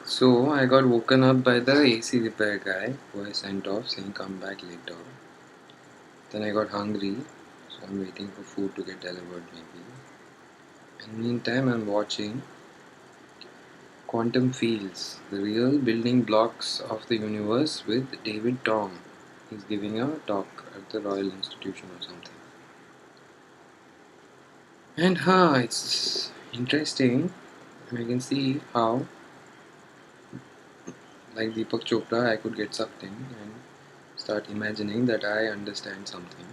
So I got woken up by the AC repair guy who I sent off saying come back later. Then I got hungry, so I'm waiting for food to get delivered maybe. And meantime I'm watching Quantum Fields, the real building blocks of the universe with David Tong. He's giving a talk at the Royal Institution or something. And it's interesting. I can see how, like Deepak Chopra, I could get sucked in and start imagining that I understand something,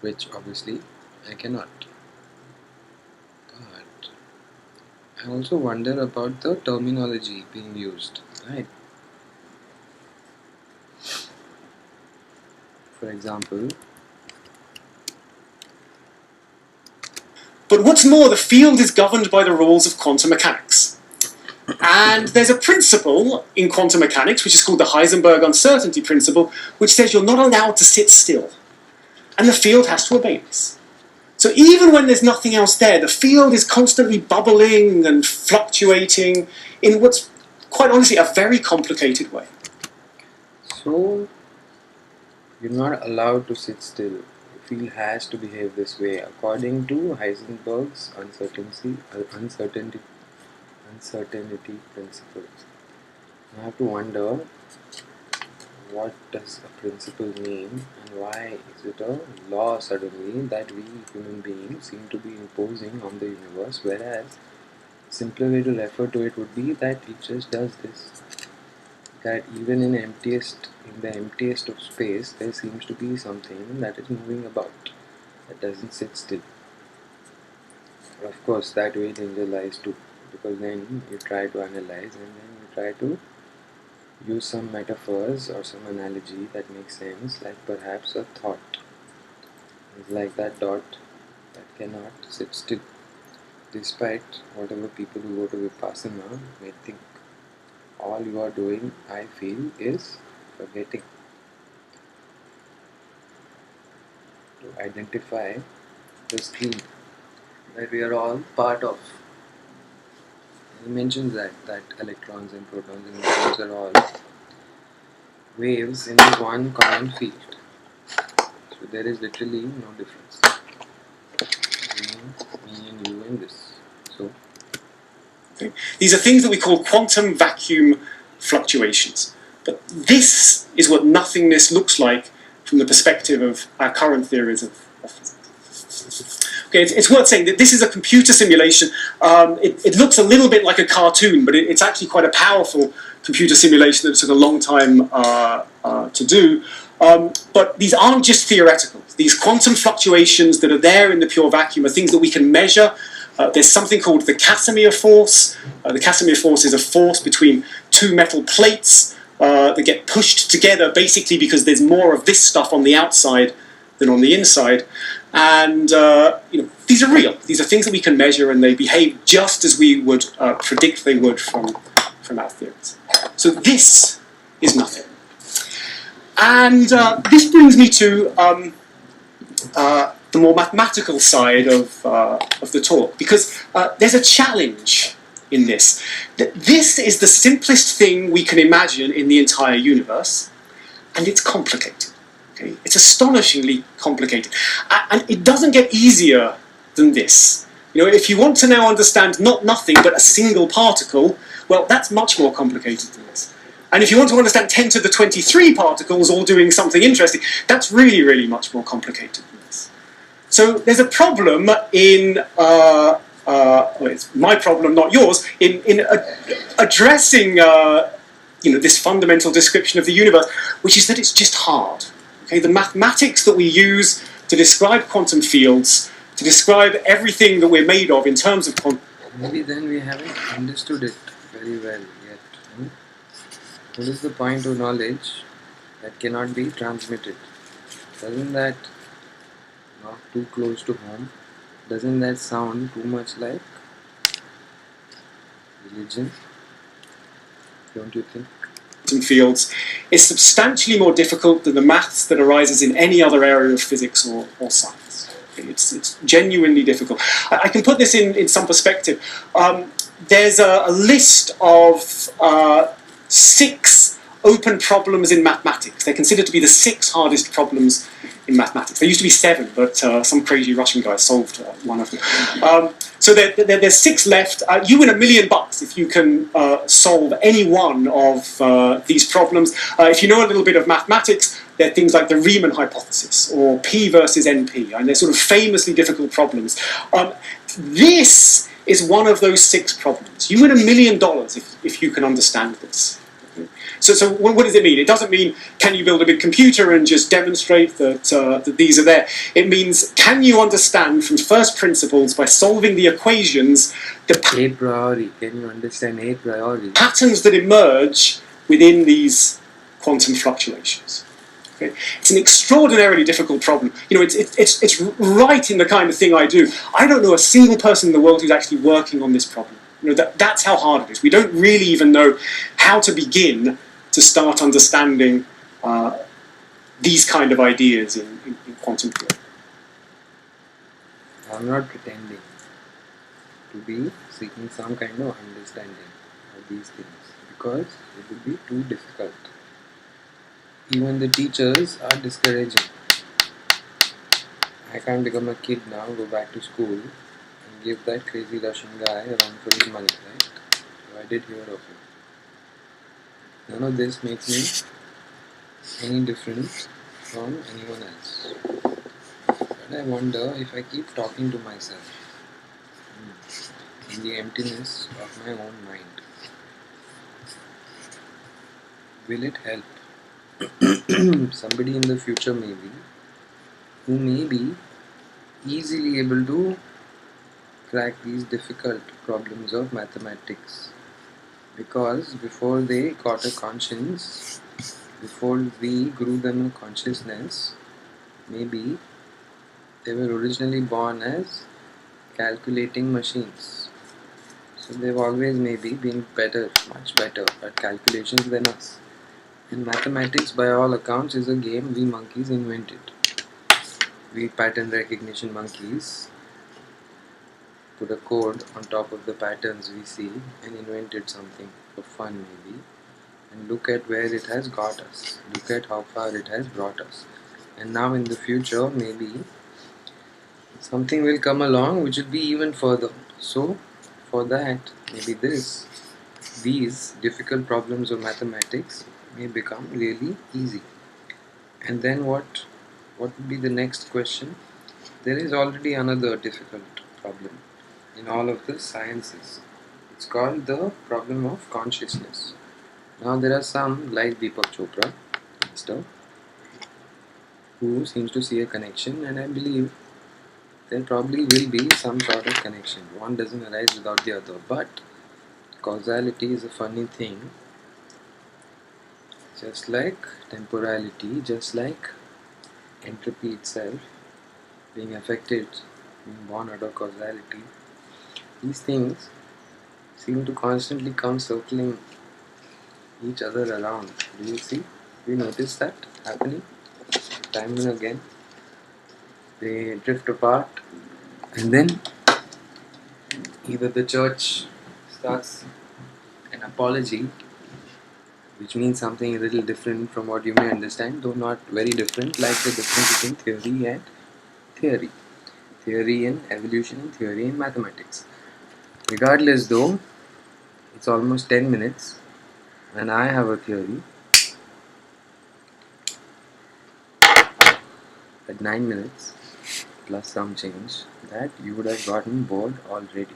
which obviously I cannot. But I also wonder about the terminology being used, right? For example, But what's more, the field is governed by the rules of quantum mechanics. And there's a principle in quantum mechanics, which is called the Heisenberg uncertainty principle, which says you're not allowed to sit still. And the field has to obey this. So even when there's nothing else there, the field is constantly bubbling and fluctuating in what's, quite honestly, a very complicated way. so you're not allowed to sit still. The field has to behave this way according to Heisenberg's uncertainty principle. I have to wonder, what does a principle mean and why is it a law suddenly that we human beings seem to be imposing on the universe, whereas a simpler way to refer to it would be that it just does this. That even in the emptiest of space there seems to be something that is moving about, that doesn't sit still. But of course that way danger lies too, because then you try to analyze and then you try to use some metaphors or some analogy that makes sense, like perhaps a thought is like that dot that cannot sit still, despite whatever people who go to Vipassana may think. All you are doing, I feel, is forgetting to identify the stream that we are all part of. He mentions that electrons and protons and neutrons are all waves in this one common field. So there is literally no difference between me and you and this. So These are things that we call quantum vacuum fluctuations. But this is what nothingness looks like from the perspective of our current theories of physics. Okay, it's worth saying that this is a computer simulation. It looks a little bit like a cartoon, but it's actually quite a powerful computer simulation that took a long time to do. But these aren't just theoretical. These quantum fluctuations that are there in the pure vacuum are things that we can measure. There's something called the Casimir force. The Casimir force is a force between two metal plates that get pushed together basically because there's more of this stuff on the outside than on the inside. And these are real. These are things that we can measure, and they behave just as we would predict they would from our theories. So this is nothing. And this brings me to the more mathematical side of the talk, because there's a challenge in this. That this is the simplest thing we can imagine in the entire universe, and it's complicated. Okay? It's astonishingly complicated. And it doesn't get easier than this. If you want to now understand not nothing but a single particle, well, that's much more complicated than this. And if you want to understand 10 to the 23 particles all doing something interesting, that's really, really much more complicated than this. So there's a problem in, it's my problem, not yours, in addressing this fundamental description of the universe, which is that it's just hard. Okay? The mathematics that we use to describe quantum fields, to describe everything that we're made of in terms of quantum... maybe then we haven't understood it very well yet. What is the point of knowledge that cannot be transmitted? Doesn't that not too close to home? Doesn't that sound too much like religion? Don't you think? Fields is substantially more difficult than the maths that arises in any other area of physics or science. It's genuinely difficult. I can put this in some perspective. there's a list of 6 open problems in mathematics. They're considered to be the 6 hardest problems in mathematics. There used to be 7, but some crazy Russian guy solved one of them. So there's 6 left. You win $1 million if you can solve any one of these problems. If you know a little bit of mathematics, there are things like the Riemann hypothesis or P versus NP, and they're sort of famously difficult problems. This is one of those 6 problems. You win $1 million if you can understand this. So what does it mean? It doesn't mean can you build a big computer and just demonstrate that these are there. It means can you understand from first principles by solving the equations the A priori, can you understand a priori? patterns that emerge within these quantum fluctuations. Okay? It's an extraordinarily difficult problem. You know, it's right in the kind of thing I do. I don't know a single person in the world who's actually working on this problem. You know, that's how hard it is. We don't really even know how to begin to start understanding these kind of ideas in quantum theory. I'm not pretending to be seeking some kind of understanding of these things because it would be too difficult. Even the teachers are discouraging. I can't become a kid now, go back to school and give that crazy Russian guy a run for his money, right? So I did hear of it. None of this makes me any different from anyone else. But I wonder if I keep talking to myself in the emptiness of my own mind, will it help somebody in the future maybe who may be easily able to crack these difficult problems of mathematics? Because before they got a conscience, before we grew them a consciousness, maybe they were originally born as calculating machines. So they've always maybe been better, much better at calculations than us. And mathematics, by all accounts, is a game we monkeys invented. We pattern recognition monkeys put a code on top of the patterns we see and invented something for fun maybe. And look at where it has got us. Look at how far it has brought us. And now in the future, maybe something will come along which will be even further. So, for that, maybe these difficult problems of mathematics may become really easy. And then what would be the next question? There is already another difficult problem in all of the sciences. It's called the problem of consciousness. Now there are some like Deepak Chopra, Mr., who seems to see a connection, and I believe there probably will be some sort of connection. One doesn't arise without the other, but causality is a funny thing. Just like temporality, just like entropy itself being affected, being born out of causality, these things seem to constantly come circling each other around. Do you see? Do you notice that happening time and again? They drift apart, and then either the church starts an apology, which means something a little different from what you may understand, though not very different, like the difference between theory and theory. Theory in evolution and theory in mathematics. Regardless though, it's almost 10 minutes and I have a theory at 9 minutes plus some change that you would have gotten bored already.